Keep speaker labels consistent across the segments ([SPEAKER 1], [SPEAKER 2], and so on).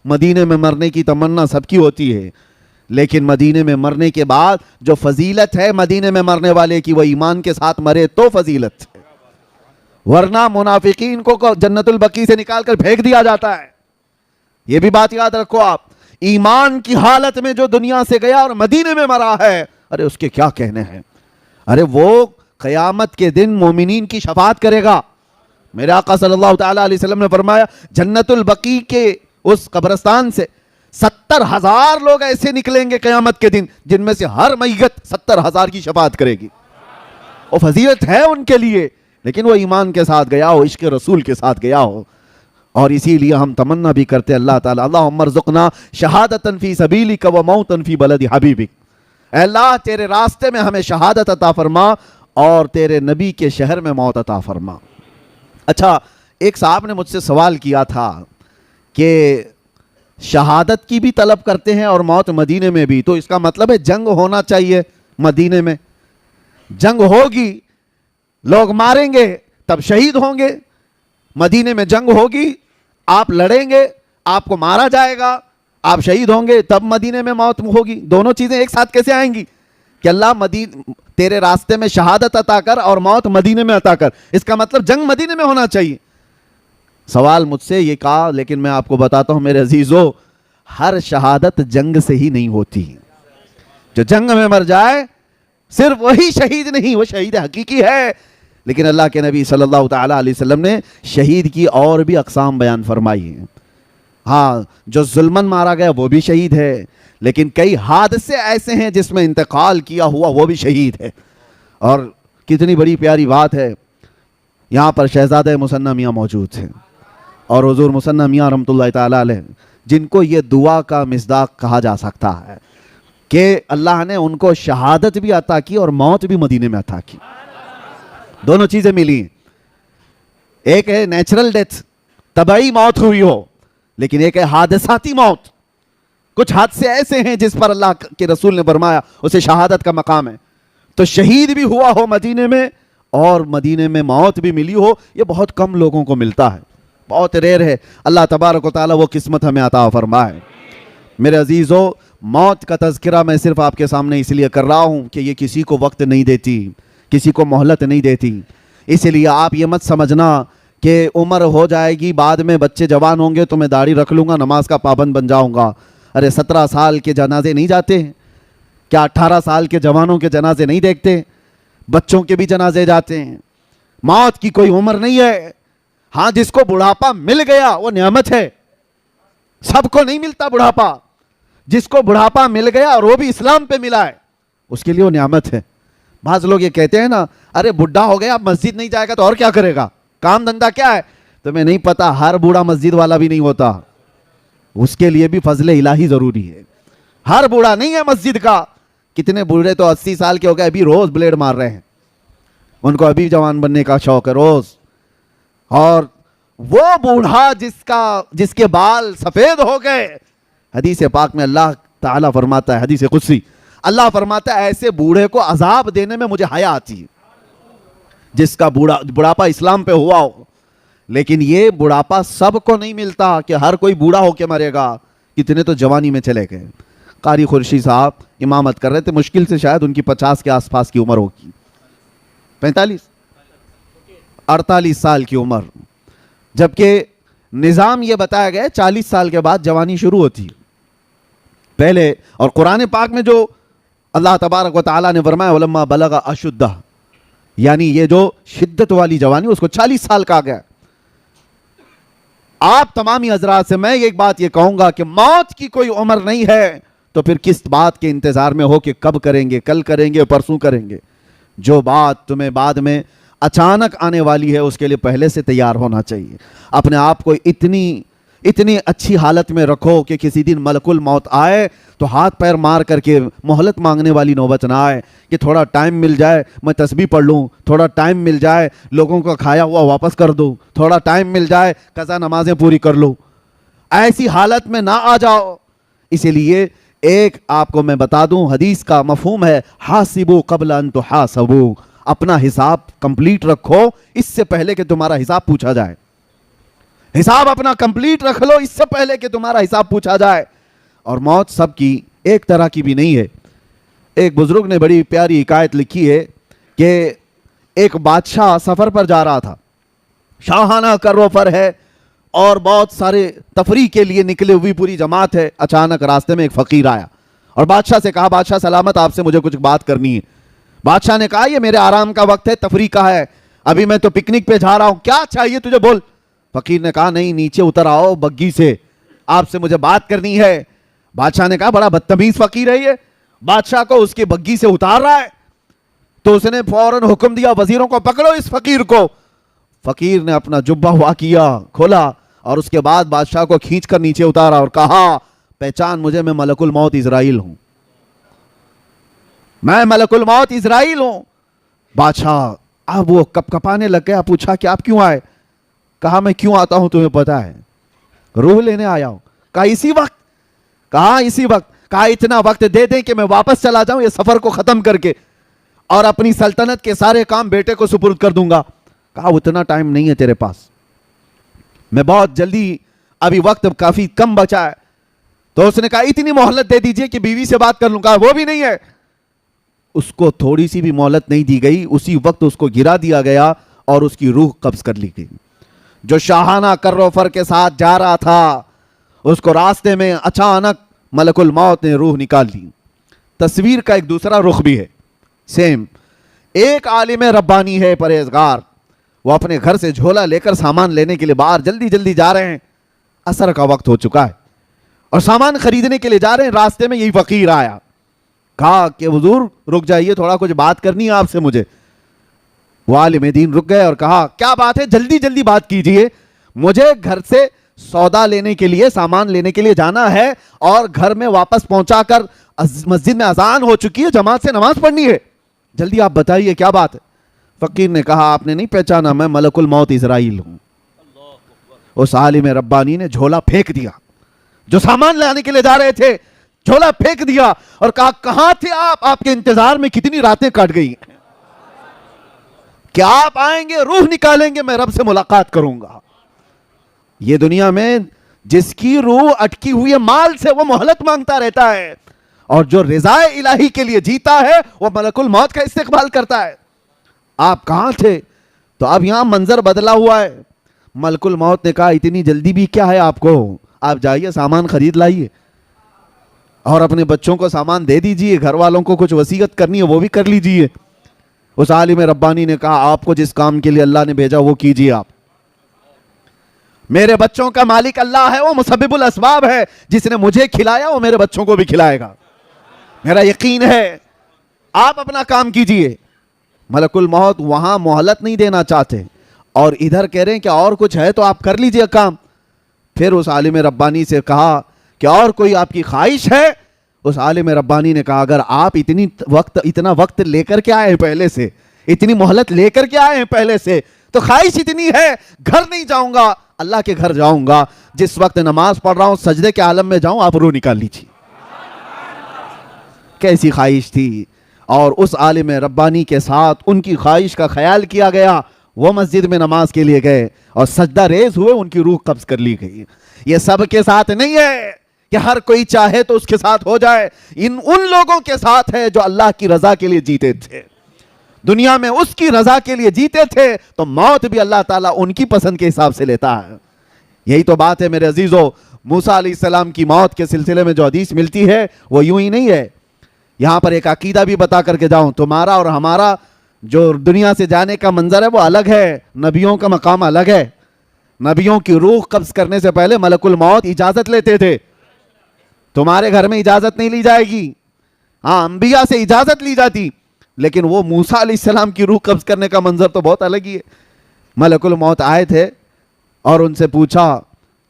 [SPEAKER 1] مدینے میں مرنے کی تمنا سب کی ہوتی ہے، لیکن مدینے میں مرنے کے بعد جو فضیلت ہے مدینے میں مرنے والے کی، وہ ایمان کے ساتھ مرے تو فضیلت ہے، ورنہ منافقین کو جنت البقیع سے نکال کر پھینک دیا جاتا ہے۔ یہ بھی بات یاد رکھو آپ، ایمان کی حالت میں جو دنیا سے گیا اور مدینے میں مرا ہے، ارے اس کے کیا کہنے ہیں، ارے وہ قیامت کے دن مومنین کی شفاعت کرے گا۔ میرے آقا صلی اللہ تعالیٰ علیہ وسلم نے فرمایا جنت البقیع کے اس قبرستان سے 70,000 لوگ ایسے نکلیں گے قیامت کے دن جن میں سے ہر میت 70,000 کی شفاعت کرے گی۔ وہ فضیلت ہے ان کے لیے، لیکن وہ ایمان کے ساتھ گیا ہو، عشق رسول کے ساتھ گیا ہو۔ اور اسی لیے ہم تمنا بھی کرتے اللہ تعالیٰ اللہم ارزقنا شہادتاً فی سبیلک و موتاً فی بلد حبیبک، اے اللہ تیرے راستے میں ہمیں شہادت عطا فرما اور تیرے نبی کے شہر میں موت عطا فرما۔ اچھا، ایک صاحب نے مجھ سے سوال کیا تھا کہ شہادت کی بھی طلب کرتے ہیں اور موت مدینے میں بھی، تو اس کا مطلب ہے جنگ ہونا چاہیے مدینے میں، جنگ ہوگی لوگ ماریں گے تب شہید ہوں گے، مدینے میں جنگ ہوگی آپ لڑیں گے آپ کو مارا جائے گا آپ شہید ہوں گے تب مدینے میں موت ہوگی۔ دونوں چیزیں ایک ساتھ کیسے آئیں گی کہ اللہ تیرے راستے میں شہادت عطا کر اور موت مدینے میں عطا کر، اس کا مطلب جنگ مدینے میں ہونا چاہیے۔ سوال مجھ سے یہ کہا، لیکن میں آپ کو بتاتا ہوں میرے عزیزو، ہر شہادت جنگ سے ہی نہیں ہوتی، جو جنگ میں مر جائے صرف وہی شہید نہیں، وہ شہید حقیقی ہے، لیکن اللہ کے نبی صلی اللہ تعالیٰ علیہ وسلم نے شہید کی اور بھی اقسام بیان فرمائی ہیں۔ ہاں، جو ظلمن مارا گیا وہ بھی شہید ہے، لیکن کئی حادثے ایسے ہیں جس میں انتقال کیا ہوا وہ بھی شہید ہے۔ اور کتنی بڑی پیاری بات ہے، یہاں پر شہزادہ مثنیٰ میاں موجود ہیں اور حضور مثنیٰ میاں رحمۃ اللہ تعالیٰ علیہ، جن کو یہ دعا کا مصداق کہا جا سکتا ہے کہ اللہ نے ان کو شہادت بھی عطا کی اور موت بھی مدینے میں عطا کی، دونوں چیزیں ملی۔ ایک ہے نیچرل ڈیتھ، طبعی موت ہوئی ہو، لیکن ایک ہے حادثاتی موت۔ کچھ حادثے ایسے ہیں جس پر اللہ کے رسول نے فرمایا اسے شہادت کا مقام ہے، تو شہید بھی ہوا ہو مدینے میں اور مدینے میں موت بھی ملی ہو، یہ بہت کم لوگوں کو ملتا ہے، بہت ریئر ہے۔ اللہ تبارک و تعالیٰ وہ قسمت ہمیں عطا فرمائے۔ میرے عزیزو، موت کا تذکرہ میں صرف آپ کے سامنے اس لیے کر رہا ہوں کہ یہ کسی کو وقت نہیں دیتی، کسی کو مہلت نہیں دیتی، اس لیے آپ یہ مت سمجھنا کہ عمر ہو جائے گی بعد میں بچے جوان ہوں گے تو میں داڑھی رکھ لوں گا نماز کا پابند بن جاؤں گا۔ ارے 17 سال کے جنازے نہیں جاتے ہیں کیا؟ 18 سال کے جوانوں کے جنازے نہیں دیکھتے؟ بچوں کے بھی جنازے جاتے ہیں۔ موت کی کوئی عمر نہیں ہے۔ ہاں، جس کو بڑھاپا مل گیا وہ نعمت ہے، سب کو نہیں ملتا بڑھاپا، جس کو بڑھاپا مل گیا اور وہ بھی اسلام پہ ملا ہے اس کے لیے وہ نعمت ہے۔ بعض لوگ یہ کہتے ہیں نا، ارے بڈھا ہو گیا اب مسجد نہیں جائے گا تو اور کیا کرے گا، کام دھندا کیا ہے؟ تمہیں نہیں پتا ہر بوڑھا مسجد والا بھی نہیں ہوتا، اس کے لیے بھی فضل الہی ضروری ہے۔ ہر بوڑھا نہیں ہے مسجد کا، کتنے بوڑھے تو 80 سال کے ہو گئے ابھی روز بلیڈ مار رہے ہیں، ان کو ابھی جوان بننے کا شوق ہے روز۔ اور وہ بوڑھا جس کے بال سفید ہو گئے، حدیث پاک میں اللہ تعالیٰ فرماتا ہے، حدیث قدسی اللہ فرماتا ہے ایسے بوڑھے کو عذاب دینے میں مجھے حیا آتی ہے، جس کا بڑھاپا اسلام پہ ہوا ہو۔ لیکن یہ بڑھاپا سب کو نہیں ملتا کہ ہر کوئی بوڑھا ہو کے مرے گا، کتنے تو جوانی میں چلے گئے۔ قاری خورشید صاحب امامت کر رہے تھے، مشکل سے شاید ان کی 50 کے آس پاس کی عمر ہوگی، 48 سال کی عمر، جبکہ نظام یہ بتایا گیا 40 سال کے بعد جوانی شروع ہوتی ہے پہلے۔ اور قرآن پاک میں جو اللہ تبارک و تعالیٰ نے فرمایا ولما بلغ اشدہ، یعنی یہ جو شدت والی جوانی اس کو 40 سال کہا گیا۔ آپ تمامی حضرات سے میں ایک بات یہ کہوں گا کہ موت کی کوئی عمر نہیں ہے، تو پھر کس بات کے انتظار میں ہو کہ کب کریں گے، کل کریں گے، پرسوں کریں گے؟ جو بات تمہیں بعد میں اچانک آنے والی ہے اس کے لیے پہلے سے تیار ہونا چاہیے۔ اپنے آپ کو اتنی اچھی حالت میں رکھو کہ کسی دن ملک الموت آئے تو ہاتھ پیر مار کر کے مہلت مانگنے والی نوبت نہ آئے کہ تھوڑا ٹائم مل جائے میں تسبیح پڑھ لوں، تھوڑا ٹائم مل جائے لوگوں کا کھایا ہوا واپس کر دوں، تھوڑا ٹائم مل جائے قضا نمازیں پوری کر لوں۔ ایسی حالت میں نہ آ جاؤ۔ اسی لیے ایک آپ کو میں بتا دوں، حدیث کا مفہوم ہے حاسبوا قبل ان تحاسبوا، اپنا حساب کمپلیٹ رکھو اس سے پہلے کہ تمہارا حساب پوچھا جائے۔ حساب اپنا کمپلیٹ رکھ لو اس سے پہلے کہ تمہارا حساب پوچھا جائے. اور موت سب کی ایک طرح کی بھی نہیں ہے. ایک بزرگ نے بڑی پیاری حکایت لکھی ہے کہ ایک بادشاہ سفر پر جا رہا تھا, شاہانہ کروفر ہے اور بہت سارے تفریح کے لیے نکلے ہوئی پوری جماعت ہے. اچانک راستے میں ایک فقیر آیا اور بادشاہ سے کہا, بادشاہ سلامت, آپ سے مجھے کچھ بات کرنی ہے. بادشاہ نے کہا, یہ میرے آرام کا وقت ہے, تفریح کا ہے, ابھی میں تو پکنک پہ جا رہا ہوں, کیا چاہیے تجھے بول. فقیر نے کہا, نہیں نیچے اتر آؤ بگی سے, آپ سے مجھے بات کرنی ہے. بادشاہ نے کہا, بڑا بدتمیز فقیر ہے یہ, بادشاہ کو اس کی بگی سے اتار رہا ہے. تو اس نے فوراً حکم دیا, وزیروں کو پکڑو اس فقیر کو. فقیر نے اپنا جبہ ہوا کیا, کھولا, اور اس کے بعد بادشاہ کو کھینچ کر نیچے اتارا اور کہا, پہچان مجھے, میں ملک الموت اسرائیل ہوں, میں ملک الموت اسرائیل ہوں. بادشاہ اب وہ کپ کپانے لگ گیا, پوچھا کہ آپ کیوں آئے؟ کہا, میں کیوں آتا ہوں تمہیں پتا ہے, روح لینے آیا ہوں. کہا اسی وقت؟ کہا اسی وقت. کہا اتنا وقت دے دیں کہ میں واپس چلا جاؤں یہ سفر کو ختم کر کے, اور اپنی سلطنت کے سارے کام بیٹے کو سپرد کر دوں گا. کہا اتنا ٹائم نہیں ہے تیرے پاس, میں بہت جلدی, ابھی وقت کافی کم بچا ہے. تو اس نے کہا اتنی مہلت دے دیجئے کہ بیوی سے بات کر لوں. کہا وہ بھی نہیں ہے. اس کو تھوڑی سی بھی مہلت نہیں دی گئی, اسی وقت اس کو گرا دیا گیا اور اس کی روح قبض کر لی گئی. جو شاہانہ کروفر کے ساتھ جا رہا تھا, اس کو راستے میں اچانک ملک الموت نے روح نکال لی. تصویر کا ایک دوسرا رخ بھی ہے سیم. ایک عالم ربانی ہے, پرہیزگار, وہ اپنے گھر سے جھولا لے کر سامان لینے کے لیے باہر جلدی جلدی جا رہے ہیں. عصر کا وقت ہو چکا ہے اور سامان خریدنے کے لیے جا رہے ہیں. راستے میں یہی فقیر آیا, کہا کہ حضور رک جائیے, تھوڑا کچھ بات کرنی ہے آپ سے مجھے. وہ عالم دین رک گئے اور کہا, کیا بات ہے, جلدی جلدی بات کیجئے, مجھے گھر سے سودا لینے کے لیے, سامان لینے کے لیے جانا ہے, اور گھر میں واپس پہنچا کر مسجد میں اذان ہو چکی ہے, جماعت سے نماز پڑھنی ہے, جلدی آپ بتائیے کیا بات ہے. فقیر نے کہا, آپ نے نہیں پہچانا, میں ملک الموت اسرائیل ہوں. اس عالم ربانی نے جھولا پھینک دیا, جو سامان لانے کے لیے جا رہے تھے, جھولا پھینک دیا اور کہا, کہاں تھے آپ, آپ کے انتظار میں کتنی راتیں کٹ گئی, کیا آپ آئیں گے, روح نکالیں گے, میں رب سے ملاقات کروں گا. یہ دنیا میں جس کی روح اٹکی ہوئی ہے مال سے, وہ مہلت مانگتا رہتا ہے, اور جو رضا الہی کے لیے جیتا ہے وہ ملک الموت کا استقبال کرتا ہے. آپ کہاں تھے؟ تو اب یہاں منظر بدلا ہوا ہے. ملک الموت نے کہا, اتنی جلدی بھی کیا ہے آپ کو, آپ جائیے سامان خرید لائیے اور اپنے بچوں کو سامان دے دیجئے, گھر والوں کو کچھ وصیت کرنی ہے وہ بھی کر لیجئے. اس عالم ربانی نے کہا, آپ کو جس کام کے لیے اللہ نے بھیجا وہ کیجئے آپ. میرے بچوں کا مالک اللہ ہے, وہ مسبب الاسباب ہے, جس نے مجھے کھلایا وہ میرے بچوں کو بھی کھلائے گا, میرا یقین ہے, آپ اپنا کام کیجئے. ملک الموت وہاں مہلت نہیں دینا چاہتے, اور ادھر کہہ رہے ہیں کہ اور کچھ ہے تو آپ کر لیجئے کام. پھر اس عالم ربانی سے کہا کہ اور کوئی آپ کی خواہش ہے؟ اس عالم ربانی نے کہا, اگر آپ اتنا وقت لے کر کے آئے ہیں پہلے سے, اتنی مہلت لے کر کے آئے ہیں پہلے سے, تو خواہش اتنی ہے, گھر نہیں جاؤں گا, اللہ کے گھر جاؤں گا, جس وقت نماز پڑھ رہا ہوں سجدے کے عالم میں جاؤں, آپ روح نکال لیجیے. کیسی خواہش تھی. اور اس عالم ربانی کے ساتھ ان کی خواہش کا خیال کیا گیا, وہ مسجد میں نماز کے لیے گئے اور سجدہ ریز ہوئے, ان کی روح قبض کر لی گئی. یہ سب کے ساتھ نہیں ہے کہ ہر کوئی چاہے تو اس کے ساتھ ہو جائے, ان لوگوں کے ساتھ ہے جو اللہ کی رضا کے لیے جیتے تھے, دنیا میں اس کی رضا کے لیے جیتے تھے, تو موت بھی اللہ تعالیٰ ان کی پسند کے حساب سے لیتا ہے. یہی تو بات ہے میرے عزیزو. موسیٰ علیہ السلام کی موت کے سلسلے میں جو حدیث ملتی ہے وہ یوں ہی نہیں ہے. یہاں پر ایک عقیدہ بھی بتا کر کے جاؤں, تمہارا اور ہمارا جو دنیا سے جانے کا منظر ہے وہ الگ ہے, نبیوں کا مقام الگ ہے. نبیوں کی روح قبض کرنے سے پہلے ملک الموت اجازت لیتے تھے. تمہارے گھر میں اجازت نہیں لی جائے گی, ہاں انبیاء سے اجازت لی جاتی, لیکن وہ موسیٰ علیہ السلام کی روح قبض کرنے کا منظر تو بہت الگ ہی ہے. ملک الموت آئے تھے اور ان سے پوچھا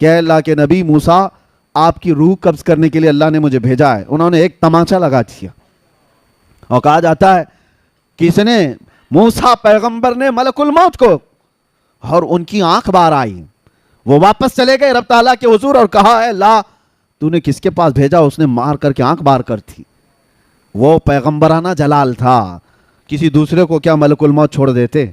[SPEAKER 1] کہ اللہ کے نبی موسیٰ, آپ کی روح قبض کرنے کے لیے اللہ نے مجھے بھیجا ہے. انہوں نے ایک تماچا لگا دیا, اور کہا جاتا ہے کس نے, موسیٰ پیغمبر نے ملک الموت کو, اور ان کی آنکھ باہر آئی. وہ واپس چلے گئے رب تعالیٰ کے حضور اور کہا, اے اللہ تو نے کس کے پاس بھیجا؟ اس نے مار کر کے آنکھ باہر کر تھی. وہ پیغمبرانہ جلال تھا, کسی دوسرے کو کیا ملک الموت چھوڑ دیتے.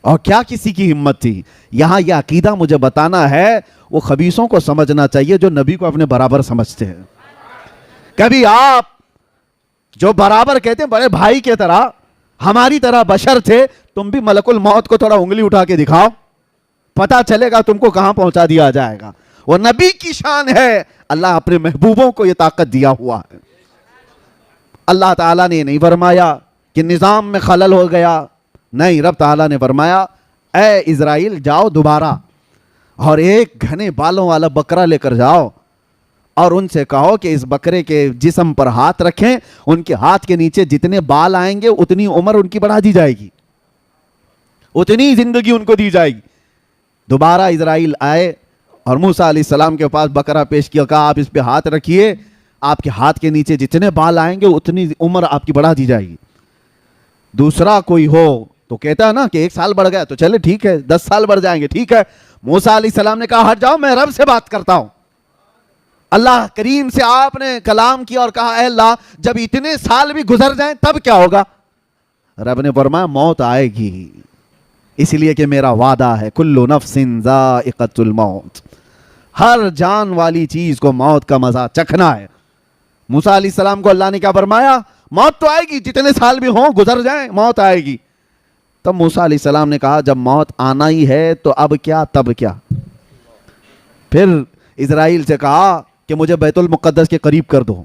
[SPEAKER 1] اور کیا کسی کی ہمت تھی. یہاں یہ عقیدہ مجھے بتانا ہے وہ خبیثوں کو سمجھنا چاہیے جو نبی کو اپنے برابر سمجھتے ہیں. کبھی آپ جو برابر کہتے ہیں بڑے بھائی کی طرح ہماری طرح بشر تھے, تم بھی ملک الموت کو تھوڑا انگلی اٹھا کے دکھاؤ, پتا چلے گا تم کو کہاں پہنچا دیا جائے گا. وہ نبی کی شان ہے, اللہ اپنے محبوبوں کو یہ طاقت دیا ہوا ہے. اللہ تعالیٰ نے نہیں فرمایا کہ نظام میں خلل ہو گیا, نہیں, رب تعالیٰ نے فرمایا اے اسرائیل جاؤ دوبارہ اور ایک گھنے بالوں والا بکرا لے کر جاؤ اور ان سے کہو کہ اس بکرے کے جسم پر ہاتھ رکھیں, ان کے ہاتھ کے نیچے جتنے بال آئیں گے اتنی عمر ان کی بڑھا دی جائے گی, اتنی زندگی ان کو دی جائے گی. دوبارہ اسرائیل آئے اور موسیٰ علیہ السلام کے پاس بکرا پیش کیا, کہا آپ اس پہ ہاتھ رکھیے, آپ کے ہاتھ کے نیچے جتنے بال آئیں گے اتنی عمر آپ کی بڑھا دی جائے گی. دوسرا کوئی ہو تو کہتا ہے نا کہ 1 سال بڑھ گیا تو چلے ٹھیک ہے, 10 سال بڑھ جائیں گے ٹھیک ہے. موسیٰ علیہ السلام نے کہا ہٹ جاؤ, میں رب سے بات کرتا ہوں. اللہ کریم سے آپ نے کلام کیا اور کہا اے اللہ جب اتنے سال بھی گزر جائیں تب کیا ہوگا؟ رب نے فرمایا موت آئے گی, اس لیے کہ میرا وعدہ ہے کل نفس ذائقۃ الموت, ہر جان والی چیز کو موت کا مزہ چکھنا ہے. موسیٰ علیہ السلام کو اللہ نے کیا فرمایا؟ موت تو آئے گی, جتنے سال بھی ہوں گزر جائیں موت آئے گی. تب موسیٰ علیہ السلام نے کہا جب موت آنا ہی ہے تو اب کیا تب کیا. پھر اسرائیل سے کہا کہ مجھے بیت المقدس کے قریب کر دو.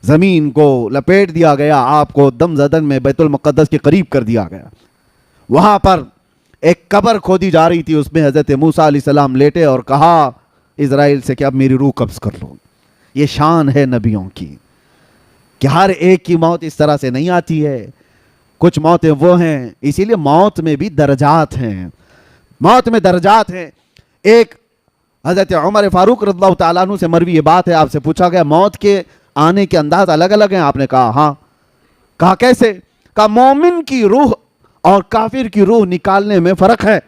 [SPEAKER 1] زمین کو لپیٹ دیا گیا, آپ کو دم زدن میں بیت المقدس کے قریب کر دیا گیا. وہاں پر ایک قبر کھودی جا رہی تھی, اس میں حضرت موسیٰ علیہ السلام لیٹے اور کہا اسرائیل سے کہ اب میری روح قبض کر لو. یہ شان ہے نبیوں کی کہ ہر ایک کی موت اس طرح سے نہیں آتی ہے. کچھ موتیں وہ ہیں, اسی لیے موت میں بھی درجات ہیں, موت میں درجات ہیں. ایک حضرت عمر فاروق رضی اللہ تعالیٰ عنہ سے مروی یہ بات ہے, آپ سے پوچھا گیا موت کے آنے کے انداز الگ الگ ہیں؟ آپ نے کہا ہاں. کہا کیسے؟ کہا مومن کی روح اور کافر کی روح نکالنے میں فرق ہے.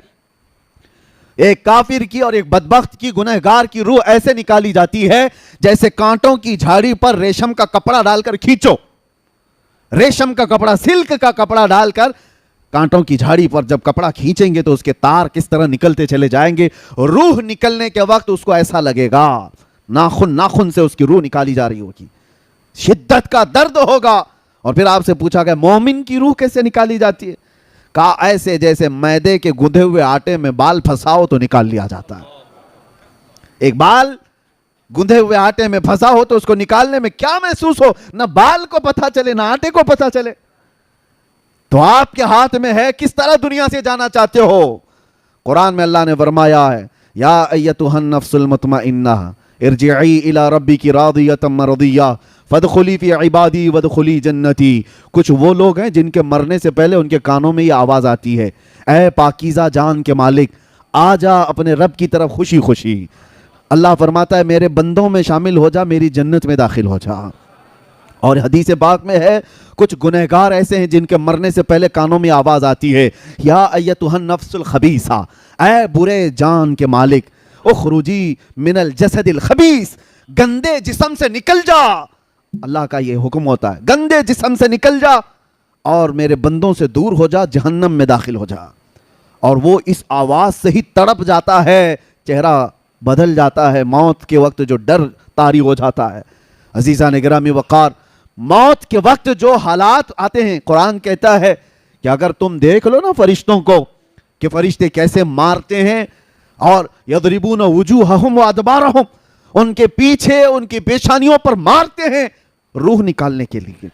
[SPEAKER 1] ایک کافر کی اور ایک بدبخت کی گنہگار کی روح ایسے نکالی جاتی ہے جیسے کانٹوں کی جھاڑی پر ریشم کا کپڑا ڈال کر کھینچو, ریشم کا کپڑا, سلک کا کپڑا ڈال کر کانٹوں کی جھاڑی پر جب کپڑا کھینچیں گے تو اس کے تار کس طرح نکلتے چلے جائیں گے. روح نکلنے کے وقت اس کو ایسا لگے گا ناخن ناخن سے اس کی روح نکالی جا رہی ہوگی, شدت کا درد ہوگا. اور پھر آپ سے پوچھا گیا مومن کی روح کیسے نکالی جاتی ہے؟ کہا ایسے جیسے میدے کے گندھے ہوئے آٹے میں بال پھنساؤ تو نکال لیا جاتا ہے. ایک بال گندھے ہوئے آٹے میں پھنسا ہو تو اس کو نکالنے میں کیا محسوس ہو, نہ بال کو پتہ چلے نہ آٹے کو پتہ چلے. تو آپ کے ہاتھ میں ہے کس طرح دنیا سے جانا چاہتے ہو. قرآن میں اللہ نے فرمایا ہے یا ایتھا النفس المطمئنہ ارجعی الی ربک راضیۃ مرضیہ فادخلی فی عبادی وادخلی جنتی. کچھ وہ لوگ ہیں جن کے مرنے سے پہلے ان کے کانوں میں یہ آواز آتی ہے اے پاکیزہ جان کے مالک آ جا اپنے رب کی طرف خوشی خوشی. اللہ فرماتا ہے میرے بندوں میں شامل ہو جا, میری جنت میں داخل ہو جا. اور حدیث پاک میں ہے کچھ گنہگار ایسے ہیں جن کے مرنے سے پہلے کانوں میں آواز آتی ہے یا ایتھا النفس الخبیثہ, اے برے جان کے مالک اخرجی من الجسد الخبیث, گندے جسم سے نکل جا. اللہ کا یہ حکم ہوتا ہے گندے جسم سے نکل جا اور میرے بندوں سے دور ہو جا, جہنم میں داخل ہو جا. اور وہ اس آواز سے ہی تڑپ جاتا ہے, چہرہ بدل جاتا ہے, موت کے وقت جو ڈر طاری ہو جاتا ہے. عزیزان گرامی وقار, موت کے وقت جو حالات آتے ہیں, قرآن کہتا ہے کہ اگر تم دیکھ لو نا فرشتوں کو کہ فرشتے کیسے مارتے ہیں اور یضربون وجوہہم وادبارہم, ان کے پیچھے ان کی پیشانیوں پر مارتے ہیں روح نکالنے کے لیے.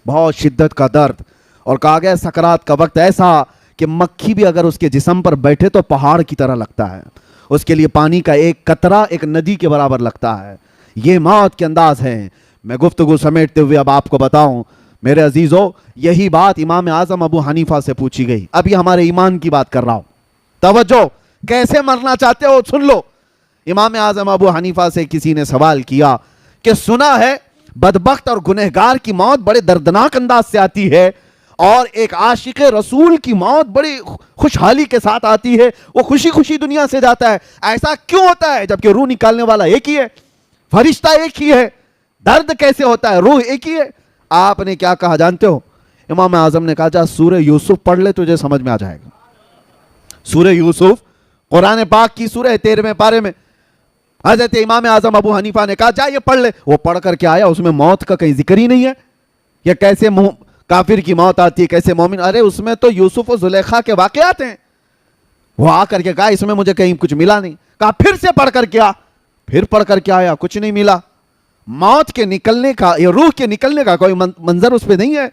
[SPEAKER 1] بہت شدت کا درد. اور کہا گیا سکرات کا وقت ایسا کہ مکھی بھی اگر اس کے جسم پر بیٹھے تو پہاڑ کی طرح لگتا ہے, اس کے لیے پانی کا ایک قطرہ ایک ندی کے برابر لگتا ہے. یہ موت کے انداز ہیں. میں گفتگو سمیٹتے ہوئے اب آپ کو بتاؤں میرے عزیزو, یہی بات امام اعظم ابو حنیفہ سے پوچھی گئی. اب یہ ہمارے ایمان کی بات کر رہا ہوں, توجہ, کیسے مرنا چاہتے ہو سن لو. امام اعظم ابو حنیفہ سے کسی نے سوال کیا کہ سنا ہے بدبخت اور گنہگار کی موت بڑے دردناک انداز سے آتی ہے اور ایک عاشق رسول کی موت بڑی خوشحالی کے ساتھ آتی ہے, وہ خوشی خوشی دنیا سے جاتا ہے. ایسا کیوں ہوتا ہے جبکہ روح نکالنے والا ایک ہی ہے, فرشتہ ایک ہی ہے, درد کیسے ہوتا ہے, روح ایک ہی ہے. آپ نے کیا کہا جانتے ہو؟ امام اعظم نے کہا جا سورہ یوسف پڑھ لے تجھے سمجھ میں آ جائے گا. سورہ یوسف قرآن پاک کی سورہ 13ویں پارے میں حضرت امام اعظم ابو حنیفہ نے کہا جا یہ پڑھ لے. وہ پڑھ کر کے آیا, اس میں موت کا کہیں ذکر ہی نہیں ہے. یہ کیسے کافر کی موت آتی ہے, کیسے مومن. ارے اس میں تو یوسف و زلیخا کے واقعات ہیں. وہ آ کر کے کہا اس میں مجھے کہیں کچھ ملا نہیں. کہا پھر سے پڑھ کر کے آ. پھر پڑھ کر کے آیا, کچھ نہیں ملا. موت کے نکلنے کا یا روح کے نکلنے کا کوئی منظر اس پہ نہیں ہے.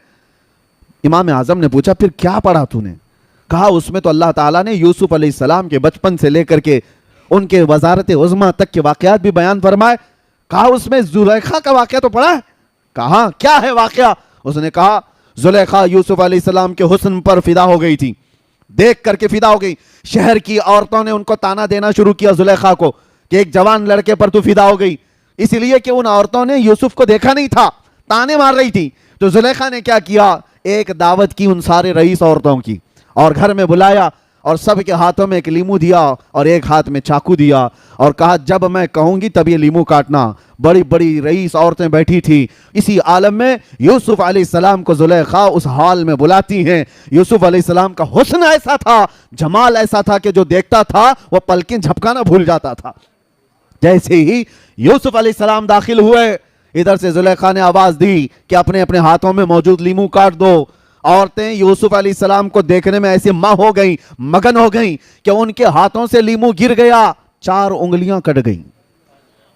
[SPEAKER 1] امام اعظم نے پوچھا پھر کیا پڑھا تو نے؟ کہا اس میں تو اللہ تعالیٰ نے یوسف علیہ السلام کے بچپن سے لے کر کے ان کے وزارت عظمیٰ تک کے واقعات بھی بیان فرمائے. کہا اس میں زلیخا کا واقعہ تو پڑھا ہے؟ کہا کیا ہے واقعہ؟ اس نے کہا زلیخا یوسف علیہ السلام کے حسن پر فدا ہو گئی تھی, دیکھ کر کے فدا ہو گئی. شہر کی عورتوں نے ان کو تانا دینا شروع کیا زلیخا کو کہ ایک جوان لڑکے پر تو فدا ہو گئی, اس لیے کہ ان عورتوں نے یوسف کو دیکھا نہیں تھا, تانے مار رہی تھی. تو زلیخا نے کیا کیا, ایک دعوت کی ان سارے رئیس عورتوں کی, اور گھر میں بلایا اور سب کے ہاتھوں میں ایک لیمو دیا اور ایک ہاتھ میں چاقو دیا اور کہا جب میں کہوں گی تب یہ لیمو کاٹنا. بڑی بڑی رئیس عورتیں بیٹھی تھی. اسی عالم میں یوسف علیہ السلام کو زلیخا اس حال میں بلاتی ہیں. یوسف علیہ السلام کا حسن ایسا تھا, جمال ایسا تھا کہ جو دیکھتا تھا وہ پلکیں جھپکانا بھول جاتا تھا. جیسے ہی یوسف علیہ السلام داخل ہوئے, ادھر سے زلیخا نے آواز دی کہ اپنے اپنے ہاتھوں میں موجود لیمو کاٹ دو. عورتیں یوسف علیہ السلام کو دیکھنے میں ایسے ہو گئیں, مگن ہو گئیں کہ ان کے ہاتھوں سے لیمو گر گیا, 4 انگلیاں کٹ گئیں.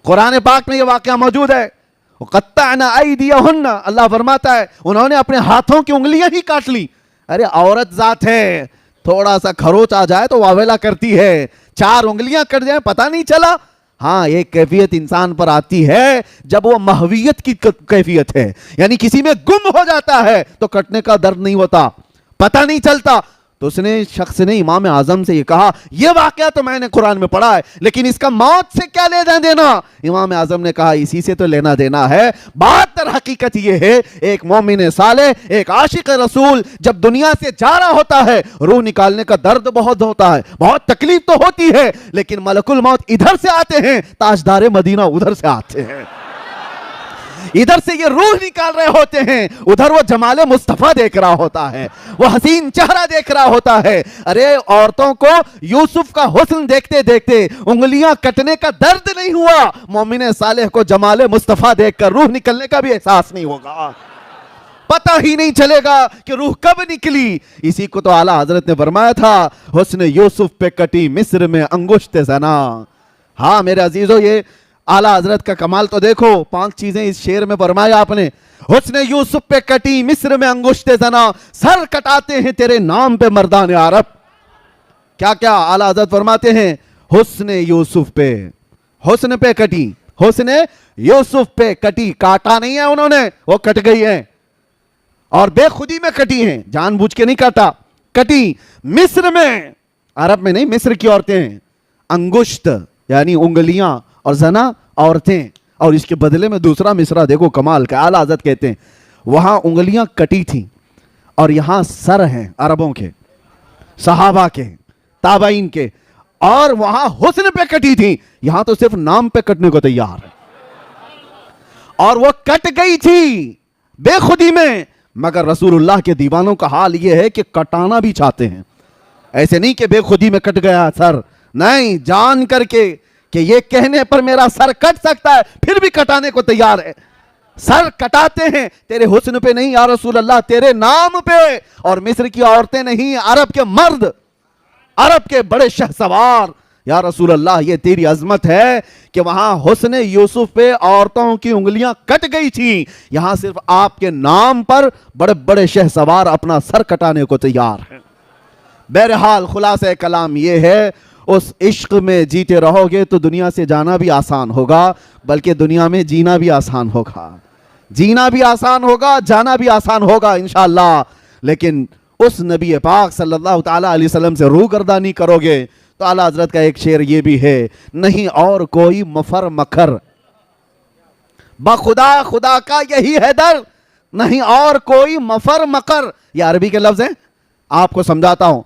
[SPEAKER 1] قرآن پاک میں یہ واقعہ موجود ہے. قطعنا ایدیہن, اللہ فرماتا ہے انہوں نے اپنے ہاتھوں کی انگلیاں ہی کاٹ لی. ارے عورت ذات ہے, تھوڑا سا کھروچ آ جائے تو واویلا کرتی ہے, 4 انگلیاں کٹ جائیں پتہ نہیں چلا. ہاں ایک کیفیت انسان پر آتی ہے جب وہ محویت کی کیفیت ہے, یعنی کسی میں گم ہو جاتا ہے تو کٹنے کا درد نہیں ہوتا, پتہ نہیں چلتا. تو اس نے شخص نے امام اعظم سے یہ کہا یہ واقعہ تو میں نے قرآن میں پڑھا ہے لیکن اس کا موت سے کیا لینا دینا؟ امام اعظم نے کہا اسی سے تو لینا دینا ہے. بات در حقیقت یہ ہے ایک مومن صالح, ایک عاشق رسول جب دنیا سے جا رہا ہوتا ہے روح نکالنے کا درد بہت ہوتا ہے, بہت تکلیف تو ہوتی ہے, لیکن ملک الموت ادھر سے آتے ہیں, تاجدار مدینہ ادھر سے آتے ہیں. ادھر سے یہ روح نکال رہے ہوتے ہیں, ادھر وہ جمال مصطفیٰ دیکھ رہا ہوتا ہے, وہ حسین چہرہ دیکھ رہا ہوتا ہے. ارے عورتوں کو یوسف کا حسن دیکھتے دیکھتے انگلیاں کٹنے کا درد نہیں ہوا, مومن صالح کو جمال مصطفیٰ دیکھ کر روح نکلنے کا بھی احساس نہیں ہوگا, پتہ ہی نہیں چلے گا کہ روح کب نکلی. اسی کو تو اعلیٰ حضرت نے فرمایا تھا حسن یوسف پہ کٹی مصر میں انگشت زنا. ہاں میرے عزیزو, یہ اعلیٰ حضرت کا کمال تو دیکھو, 5 چیزیں اس شعر میں فرمایا آپ نے. حسن یوسف پہ کٹی مصر میں انگشت زنا, سر کٹاتے ہیں تیرے نام پہ مردان عرب. کیا کیا اعلیٰ حضرت فرماتے ہیں, حسن یوسف پہ, حسن پہ کٹی, حسن یوسف پہ کٹی, کاٹا نہیں ہے انہوں نے, وہ کٹ گئی ہے اور بے خودی میں کٹی ہیں, جان بوجھ کے نہیں کاٹا, کٹی مصر میں, عرب میں نہیں, مصر کی عورتیں ہیں. انگشت یعنی انگلیاں اور زنا عورتیں, اور اس کے بدلے میں دوسرا مصرع دیکھو کمال کا. اعلیٰ حضرت کہتے ہیں وہاں انگلیاں کٹی تھیں اور یہاں سر ہیں عربوں کے, صحابہ کے, تابعین کے, اور وہاں حسن پہ کٹی تھی, یہاں تو صرف نام پہ کٹنے کو تیار ہے. اور وہ کٹ گئی تھی بے خودی میں, مگر رسول اللہ کے دیوانوں کا حال یہ ہے کہ کٹانا بھی چاہتے ہیں. ایسے نہیں کہ بے خودی میں کٹ گیا سر, نہیں, جان کر کے کہ یہ کہنے پر میرا سر کٹ سکتا ہے پھر بھی کٹانے کو تیار ہے. سر کٹاتے ہیں تیرے حسن پہ نہیں یا رسول اللہ, تیرے نام پہ. اور مصر کی عورتیں نہیں, عرب کے مرد, عرب کے بڑے شہسوار, یا رسول اللہ یہ تیری عظمت ہے کہ وہاں حسن یوسف پہ عورتوں کی انگلیاں کٹ گئی تھی, یہاں صرف آپ کے نام پر بڑے بڑے شہسوار اپنا سر کٹانے کو تیار ہیں. بہرحال خلاصہ کلام یہ ہے, اس عشق میں جیتے رہو گے تو دنیا سے جانا بھی آسان ہوگا, بلکہ دنیا میں جینا بھی آسان ہوگا, جینا بھی آسان ہوگا, جانا بھی آسان ہوگا انشاءاللہ. لیکن اس نبی پاک صلی اللہ تعالیٰ علیہ وسلم سے روگردانی کرو گے تو اعلیٰ حضرت کا ایک شعر یہ بھی ہے, نہیں اور کوئی مفر مکر, بخدا خدا کا یہی ہے در, نہیں اور کوئی مفر مکر. یہ عربی کے لفظ ہیں, آپ کو سمجھاتا ہوں.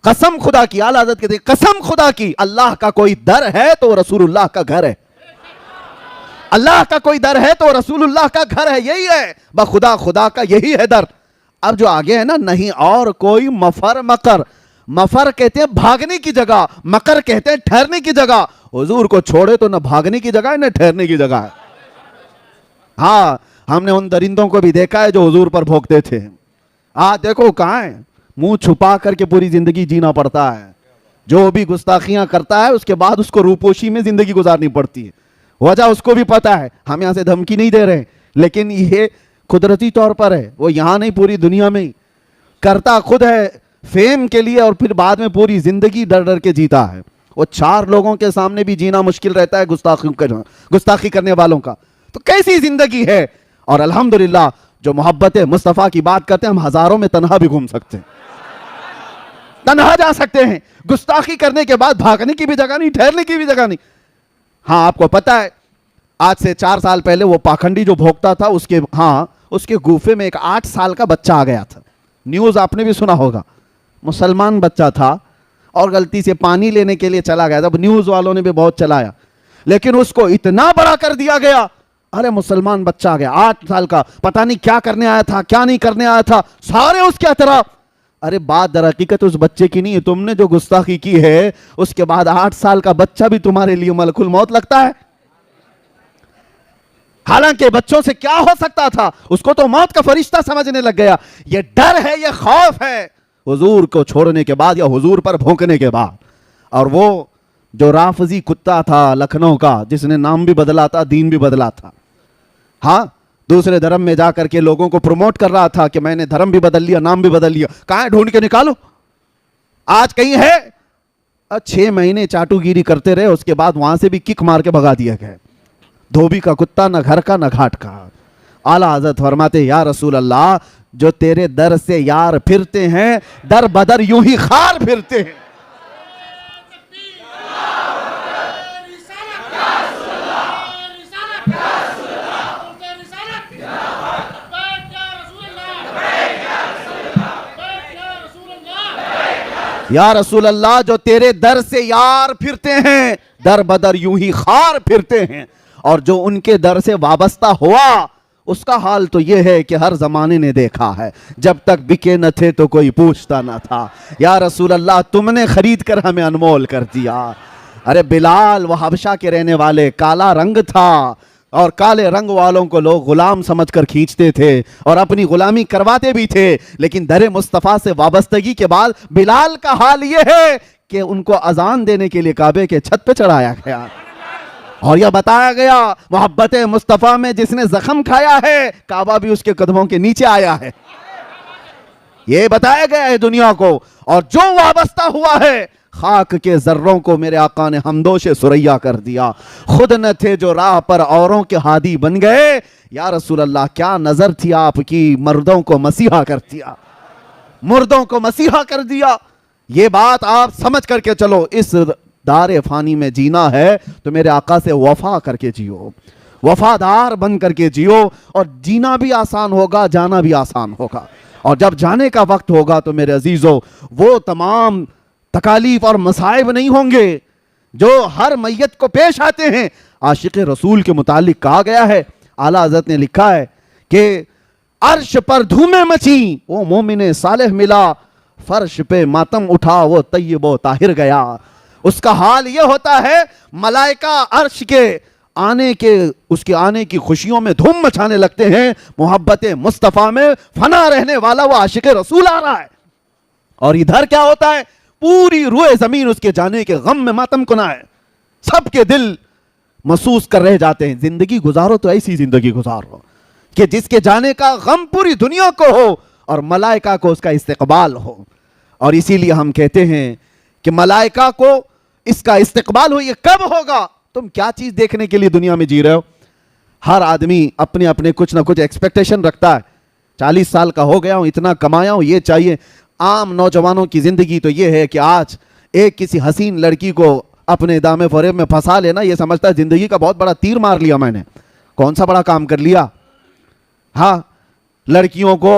[SPEAKER 1] قسم خدا کی, اعلیٰ حضرت کہتے ہیں قسم خدا کی, اللہ کا کوئی در ہے تو رسول اللہ کا گھر ہے. اللہ کا کوئی در ہے تو رسول اللہ کا گھر ہے, یہی ہے بخدا خدا کا یہی ہے در. اب جو آگے ہے نا, نہیں اور کوئی مفر مکر, مفر کہتے ہیں بھاگنے کی جگہ، مکر کہتے ہیں ٹھہرنے کی جگہ. حضور کو چھوڑے تو نہ بھاگنے کی جگہ ہے نہ ٹھہرنے کی جگہ ہے. ہاں ہم نے ان درندوں کو بھی دیکھا ہے جو حضور پر بھونکتے تھے. آج دیکھو کہاں ہے، منہ چھپا کر کے پوری زندگی جینا پڑتا ہے. جو بھی گستاخیاں کرتا ہے اس کے بعد اس کو روپوشی میں زندگی گزارنی پڑتی ہے. وجہ اس کو بھی پتا ہے، ہم یہاں سے دھمکی نہیں دے رہے، لیکن یہ قدرتی طور پر ہے. وہ یہاں نہیں پوری دنیا میں کرتا خود ہے فیم کے لیے، اور پھر بعد میں پوری زندگی ڈر ڈر کے جیتا ہے. وہ 4 لوگوں کے سامنے بھی جینا مشکل رہتا ہے گستاخی کرنے والوں کا. تو کیسی زندگی ہے. اور الحمدللہ جو محبت مصطفیٰ کی بات کرتے ہیں، ہم ہزاروں میں تنہا بھی گھوم سکتے ہیں، تنہا جا سکتے ہیں. گستاخی کرنے کے بعد بھاگنے کی بھی جگہ نہیں، ٹھہرنے کی بھی جگہ نہیں. ہاں آپ کو پتا ہے آج سے 4 سال پہلے وہ پاکھنڈی جو بھوکتا تھا اس کے گوفے میں ایک 8 سال کا بچہ آ گیا تھا. نیوز آپ نے بھی سنا ہوگا. مسلمان بچہ تھا اور غلطی سے پانی لینے کے لیے چلا گیا تھا. نیوز والوں نے بھی بہت چلایا، لیکن اس کو اتنا بڑا کر دیا گیا. ارے مسلمان بچہ آ گیا 8 سال کا، پتہ نہیں کیا کرنے آیا تھا کیا نہیں کرنے آیا تھا، سارے اس کے اطراف. ارے بات در حقیقت اس بچے کی نہیں ہے، تم نے جو گستاخی کی ہے اس کے بعد 8 سال کا بچہ بھی تمہارے لیے ملک الموت لگتا ہے. حالانکہ بچوں سے کیا ہو سکتا تھا، اس کو تو موت کا فرشتہ سمجھنے لگ گیا. یہ ڈر ہے، یہ خوف ہے حضور کو چھوڑنے کے بعد یا حضور پر بھونکنے کے بعد. اور وہ جو رافضی کتا تھا لکھنؤ کا، جس نے نام بھی بدلا تھا دین بھی بدلا تھا، ہاں دوسرے دھرم میں جا کر کے لوگوں کو پروموٹ کر رہا تھا کہ میں نے دھرم بھی بدل لیا نام بھی بدل لیا. کہاں ہے؟ ڈھونڈ کے نکالو. آج کہیں ہے؟ 6 مہینے چاٹو گیری کرتے رہے، اس کے بعد وہاں سے بھی کک مار کے بھگا دیا گیا. دھوبی کا کتا، نہ گھر کا نہ گھاٹ کا. اعلیٰ حضرت فرماتے یا رسول اللہ جو تیرے در سے یار پھرتے ہیں در بدر یوں ہی خار پھرتے ہیں. یا رسول اللہ جو تیرے در سے یار پھرتے ہیں در بدر یوں ہی خار پھرتے ہیں. اور جو ان کے در سے وابستہ ہوا اس کا حال تو یہ ہے کہ ہر زمانے نے دیکھا ہے، جب تک بکے نہ تھے تو کوئی پوچھتا نہ تھا. یا رسول اللہ تم نے خرید کر ہمیں انمول کر دیا. ارے بلال وہ حبشہ کے رہنے والے، کالا رنگ تھا اور کالے رنگ والوں کو لوگ غلام سمجھ کر کھینچتے تھے اور اپنی غلامی کرواتے بھی تھے. لیکن در مصطفیٰ سے وابستگی کے بعد بلال کا حال یہ ہے کہ ان کو اذان دینے کے لیے کعبے کے چھت پہ چڑھایا گیا اور یہ بتایا گیا محبت مصطفیٰ میں جس نے زخم کھایا ہے کعبہ بھی اس کے قدموں کے نیچے آیا ہے. یہ بتایا گیا ہے دنیا کو. اور جو وابستہ ہوا ہے خاک کے ذروں کو میرے آقا نے ہمدوش سریا کر دیا. خود نہ تھے جو راہ پر اوروں کے ہادی بن گئے. یا رسول اللہ کیا نظر تھی آپ کی، مردوں کو مسیحا کر دیا، مردوں کو مسیحا کر دیا. یہ بات آپ سمجھ کر کے چلو. اس دار فانی میں جینا ہے تو میرے آقا سے وفا کر کے جیو، وفادار بن کر کے جیو. اور جینا بھی آسان ہوگا، جانا بھی آسان ہوگا. اور جب جانے کا وقت ہوگا تو میرے عزیزو وہ تمام تکالیف اور مصائب نہیں ہوں گے جو ہر میت کو پیش آتے ہیں. عاشق رسول کے متعلق کہا گیا ہے، اعلیٰ حضرت نے لکھا ہے کہ عرش پر دھومیں مچیں وہ مومن صالح ملا، فرش پہ ماتم اٹھا وہ طیب و طاہر گیا. اس کا حال یہ ہوتا ہے ملائکہ عرش کے اس کے آنے کی خوشیوں میں دھوم مچانے لگتے ہیں. محبت مصطفیٰ میں فنا رہنے والا وہ عاشق رسول آ رہا ہے. اور ادھر کیا ہوتا ہے، پوری روئے زمین اس کے جانے کے غم میں ماتم کنا ہے. سب کے دل محسوس کر رہ جاتے ہیں. زندگی گزارو تو ایسی زندگی گزارو کہ جس کے جانے کا غم پوری دنیا کو ہو اور ملائکہ کو اس کا استقبال ہو. اور اسی لیے ہم کہتے ہیں کہ ملائکہ کو اس کا استقبال ہو. یہ کب ہوگا؟ تم کیا چیز دیکھنے کے لیے دنیا میں جی رہے ہو؟ ہر آدمی اپنے اپنے کچھ نہ کچھ ایکسپیکٹیشن رکھتا ہے. 40 سال کا ہو گیا ہوں، اتنا کمایا ہوں، یہ چاہیے. عام نوجوانوں کی زندگی تو یہ ہے کہ آج ایک کسی حسین لڑکی کو اپنے دام فریب میں پھنسا لینا، یہ سمجھتا ہے زندگی کا بہت بڑا تیر مار لیا میں نے. کون سا بڑا کام کر لیا؟ ہاں لڑکیوں کو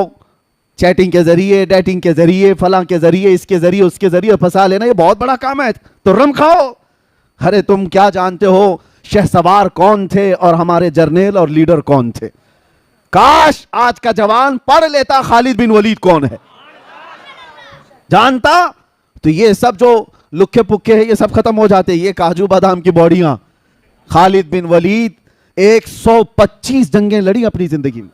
[SPEAKER 1] چیٹنگ کے ذریعے، ڈیٹنگ کے ذریعے، فلاں کے ذریعے، اس کے ذریعے، اس کے ذریعے پھنسا لینا، یہ بہت بڑا کام ہے. تو رم کھاؤ. ارے تم کیا جانتے ہو شہ سوار کون تھے اور ہمارے جرنیل اور لیڈر کون تھے؟ کاش آج کا جوان پڑھ لیتا خالد بن ولید کون ہے، جانتا تو یہ سب جو لکھے پکے ہیں یہ سب ختم ہو جاتے. یہ کاجو بادام کی باڈیاں. خالد بن ولید 125 جنگیں لڑی اپنی زندگی میں,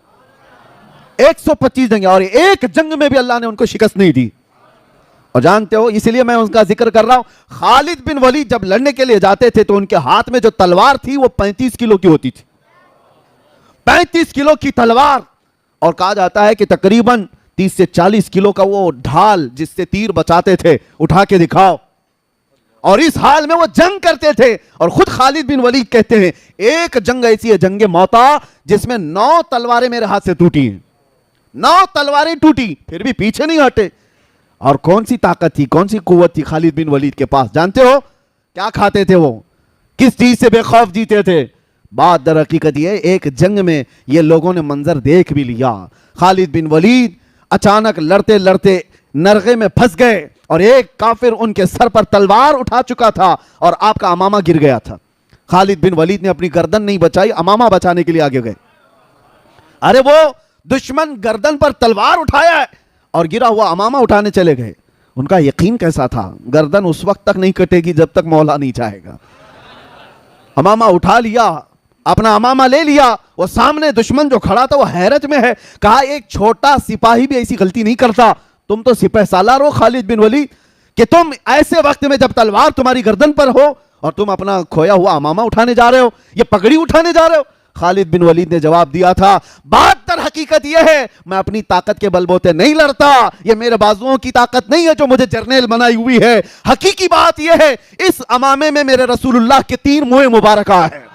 [SPEAKER 1] 125 جنگیں, اور ایک جنگ میں بھی اللہ نے ان کو شکست نہیں دی. اور جانتے ہو, اس لیے میں ان کا ذکر کر رہا ہوں, خالد بن ولید جب لڑنے کے لیے جاتے تھے تو ان کے ہاتھ میں جو تلوار تھی وہ 35 کلو کی ہوتی تھی. 35 کلو کی تلوار. اور کہا جاتا ہے کہ تقریباً 30 سے 40 کلو کا وہ ڈھال جس سے تیر بچاتے تھے, اٹھا کے دکھاؤ. اور اس حال میں وہ جنگ کرتے تھے. اور خود خالد بن ولید کہتے ہیں ایک جنگ ایسی ہے, جنگ موتا, جس میں 9 تلواریں میرے ہاتھ سے ٹوٹی ہیں. 9 تلواریں ٹوٹی, پھر بھی پیچھے نہیں ہٹے. اور کون سی طاقت تھی, کون سی قوت تھی خالد بن ولید کے پاس, جانتے ہو کیا کھاتے تھے وہ, کس چیز سے بے خوف جیتے تھے؟ بات در حقیقت یہ, ایک جنگ میں یہ لوگوں نے منظر دیکھ بھی لیا. خالد بن ولید اچانک لڑتے لڑتے نرغے میں پھنس گئے, اور ایک کافر ان کے سر پر تلوار اٹھا چکا تھا, اور آپ کا امامہ گر گیا تھا. خالد بن ولید نے اپنی گردن نہیں بچائی, امامہ بچانے کے لیے آگے گئے. ارے وہ دشمن گردن پر تلوار اٹھایا ہے, اور گرا ہوا امامہ اٹھانے چلے گئے. ان کا یقین کیسا تھا, گردن اس وقت تک نہیں کٹے گی جب تک مولا نہیں چاہے گا. امامہ اٹھا لیا, اپنا امامہ لے لیا. وہ سامنے دشمن جو کھڑا تھا وہ حیرت میں ہے. کہا ایک چھوٹا سپاہی بھی ایسی غلطی نہیں کرتا, تم تو سپہ سالار ہو خالد بن ولید, کہ تم ایسے وقت میں جب تلوار تمہاری گردن پر ہو اور تم اپنا کھویا ہوا امامہ اٹھانے جا رہے ہو, یہ پگڑی اٹھانے جا رہے ہو. خالد بن ولید نے جواب دیا تھا, بات در حقیقت یہ ہے میں اپنی طاقت کے بل بوتے نہیں لڑتا, یہ میرے بازوؤں کی طاقت نہیں ہے جو مجھے جرنیل بنائی ہوئی ہے. حقیقی بات یہ ہے اس امامے میں میرے رسول اللہ کے 3 منہ مبارکہ ہیں.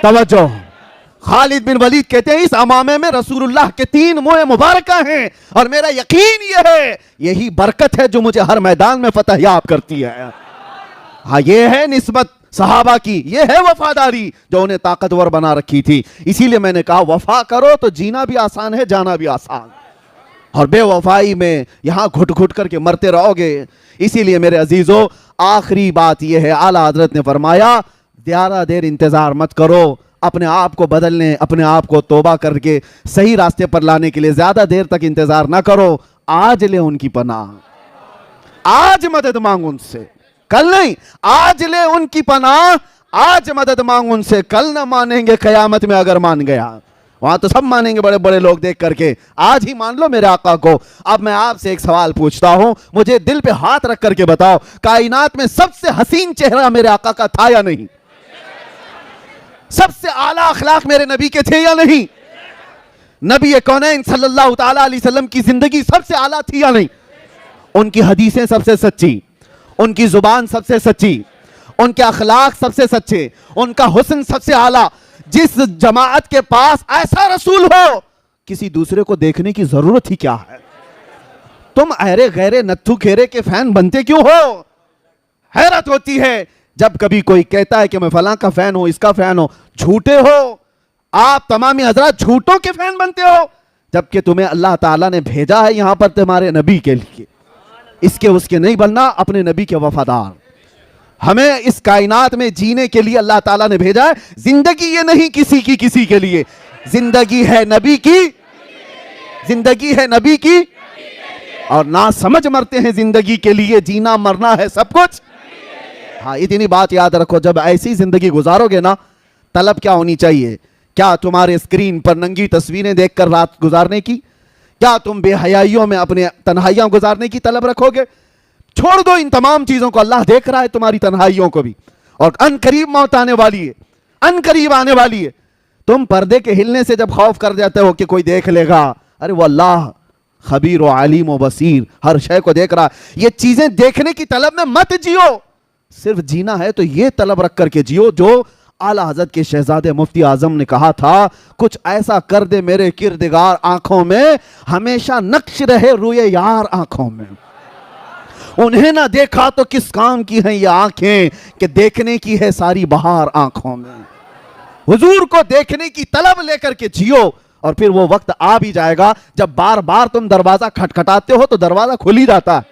[SPEAKER 1] توجہ, خالد بن ولید کہتے ہیں اس امامے میں رسول اللہ کے 3 منہ مبارکہ ہیں, اور میرا یقین یہ ہے یہی برکت ہے جو مجھے ہر میدان میں فتح یاب کرتی ہے. ہاں, یہ ہے نسبت صحابہ کی, یہ ہے وفاداری جو انہیں طاقتور بنا رکھی تھی. اسی لیے میں نے کہا وفا کرو تو جینا بھی آسان ہے, جانا بھی آسان, اور بے وفائی میں یہاں گھٹ گھٹ کر کے مرتے رہو گے. اسی لیے میرے عزیزو, آخری بات یہ ہے, اعلیٰ حضرت نے فرمایا زیادہ دیر انتظار مت کرو, اپنے آپ کو بدلنے, اپنے آپ کو توبہ کر کے صحیح راستے پر لانے کے لیے زیادہ دیر تک انتظار نہ کرو. آج لے ان کی پناہ, آج مدد مانگ ان سے, کل نہیں. آج لے ان کی پناہ, آج مدد مانگ ان سے, کل نہ مانیں گے قیامت میں اگر مان گیا. وہاں تو سب مانیں گے بڑے بڑے لوگ دیکھ کر کے, آج ہی مان لو میرے آقا کو. اب میں آپ سے ایک سوال پوچھتا ہوں, مجھے دل پہ ہاتھ رکھ کر کے بتاؤ, کائنات میں سب سے حسین چہرہ میرے آقا کا تھا یا نہیں؟ سب سے اعلیٰ اخلاق میرے نبی کے تھے یا نہیں؟ نبی کونین صلی اللہ تعالیٰ علیہ وسلم کی زندگی سب سے اعلیٰ تھی یا نہیں؟ ان کی حدیثیں سب سے سچی, ان کی زبان سب سے سچی, ان کے اخلاق سب سے سچے, ان کا حسن سب سے اعلیٰ. جس جماعت کے پاس ایسا رسول ہو, کسی دوسرے کو دیکھنے کی ضرورت ہی کیا ہے؟ تم ایرے غیرے نتھو کھیرے کے فین بنتے کیوں ہو؟ حیرت ہوتی ہے جب کبھی کوئی کہتا ہے کہ میں فلاں کا فین ہوں, اس کا فین ہوں. جھوٹے ہو آپ, تمامی حضرات جھوٹوں کے فین بنتے ہو, جبکہ تمہیں اللہ تعالیٰ نے بھیجا ہے یہاں پر تمہارے نبی کے لیے. اس کے اس کے نہیں بننا, اپنے نبی کے وفادار. ہمیں اس کائنات میں جینے کے لیے اللہ تعالیٰ نے بھیجا ہے. زندگی یہ نہیں کسی کے لیے, زندگی ہے نبی کی, زندگی ہے نبی کی, اور نہ سمجھ مرتے ہیں زندگی کے لیے, جینا مرنا ہے سب کچھ. ہاں, اتنی بات یاد رکھو, جب ایسی زندگی گزارو گے نا, طلب کیا ہونی چاہیے؟ کیا تمہارے اسکرین پر ننگی تصویریں دیکھ کر رات گزارنے کی؟ کیا تم بے حیائیوں میں اپنے تنہائیاں گزارنے کی طلب رکھو گے؟ چھوڑ دو ان تمام چیزوں کو, اللہ دیکھ رہا ہے تمہاری تنہائیوں کو بھی, اور ان قریب موت آنے والی ہے, ان قریب آنے والی ہے. تم پردے کے ہلنے سے جب خوف کر جاتے ہو کہ کوئی دیکھ لے گا, ارے وہ اللہ خبیر و علیم و بصیر, ہر شے کو دیکھ رہا. یہ چیزیں دیکھنے کی طلب میں مت جیو, صرف جینا ہے تو یہ طلب رکھ کر کے جیو جو اعلیٰ حضرت کے شہزادے مفتی اعظم نے کہا تھا, کچھ ایسا کر دے میرے کردگار آنکھوں میں, ہمیشہ نقش رہے روئے یار آنکھوں میں. انہیں نہ دیکھا تو کس کام کی ہیں یہ آنکھیں, کہ دیکھنے کی ہے ساری بہار آنکھوں میں. حضور کو دیکھنے کی طلب لے کر کے جیو, اور پھر وہ وقت آ بھی جائے گا جب بار بار تم دروازہ کھٹکھٹاتے ہو تو دروازہ کھل ہی جاتا ہے.